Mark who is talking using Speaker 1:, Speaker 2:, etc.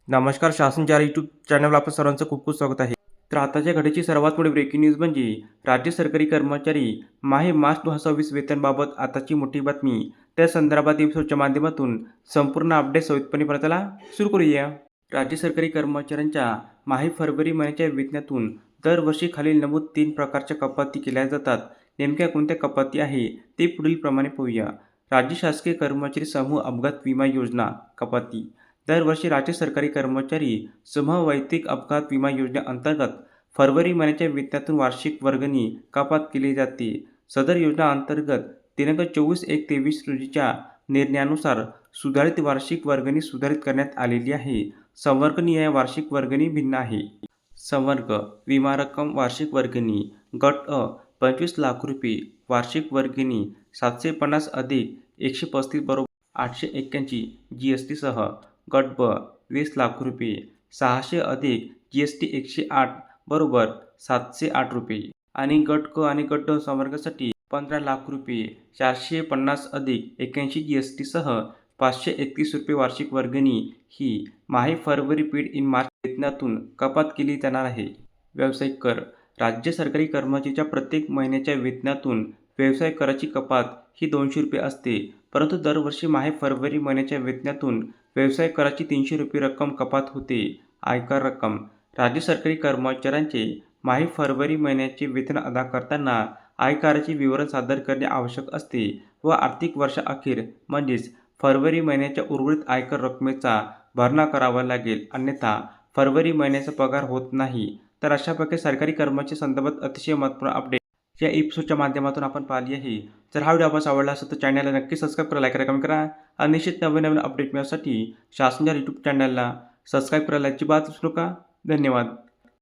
Speaker 1: नमस्कार. शासन ज्या यूट्यूब चॅनलवर आपलं सर्वांचं खूप खूप स्वागत आहे. तर आताच्या घडीची सर्वात मोठी ब्रेकिंग न्यूज म्हणजे राज्य सरकारी कर्मचारी मार्च 2026 वेतनबाबत आताची मोठी बातमी. त्या संदर्भात एपिसोडच्या माध्यमातून संपूर्ण अपडेट सविस्तरपणे पाहण्याला सुरू करूया. राज्य सरकारी कर्मचाऱ्यांच्या फरवरी महिन्याच्या वेतनातून दरवर्षी खालील नमूद 3 प्रकारच्या कपाती केल्या जातात. नेमक्या कोणत्या कपाती आहे ते पुढील प्रमाणे पाहूया. राज्य शासकीय कर्मचारी समूह अपघात विमा योजना कपाती. दरवर्षी राज्य सरकारी कर्मचारी समूह वैयक्तिक अपघात विमा योजनेअंतर्गत फरवरी महिन्याच्या वेतनातून वार्षिक वर्गणी कपात केली जाते. सदर योजना अंतर्गत दिनांक 24/1/23 रोजीच्या निर्णयानुसार सुधारित वार्षिक वर्गणी सुधारित करण्यात आलेली आहे. संवर्गनिहाय वार्षिक वर्गणी भिन्न आहे. संवर्ग विमा रक्कम वार्षिक वर्गणी गट अ 25 लाख रुपये वार्षिक वर्गणी 750 अधिक 135 बरोबर 881 GST सह. गट ब 20 लाख रुपये 600 अधिक GST 108 बरोबर 708 रुपये आणि गट क आणि गट ड संवर्गासाठी 15 लाख रुपये 450 अधिक 81 GST सह 531 रुपये वार्षिक वर्गणी ही फरवरी पेड इन मार्च वेतनातून कपात केली जाणार आहे. व्यावसायिक कर राज्य सरकारी कर्मचाऱ्याच्या प्रत्येक महिन्याच्या वेतनातून व्यवसाय कराची कपात ही 200 रुपये असते, परंतु दरवर्षी फरवरी महिन्याच्या वेतनातून व्यवसाय कराची 300 रुपये रक्कम कपात होते. आयकर रक्कम राज्य सरकारी कर्मचाऱ्यांचे फरवरी महिन्याचे वेतन अदा करताना आयकराचे विवरण सादर करणे आवश्यक असते व आर्थिक वर्षाअखेर म्हणजेच फरवरी महिन्याच्या उर्वरित आयकर रकमेचा भरणा करावा लागेल, अन्यथा फरवरी महिन्याचा पगार होत नाही. तर अशा प्रकारे सरकारी कर्मचारी संदर्भात अतिशय महत्त्वपूर्ण अपडेट या एपिसोडच्या माध्यमातून आपण पाहिली आहे. जर हा व्हिडिओ आपल्याला आवडला असेल तर चॅनलला नक्की सबस्क्राईब करा, लाईक करा, कमेंट करा आणि निश्चित नवीन अपडेट मिळवण्यासाठी शासनच्या यूट्यूब चॅनलला सबस्क्राईब करायला अजिबात विसरू नका. धन्यवाद.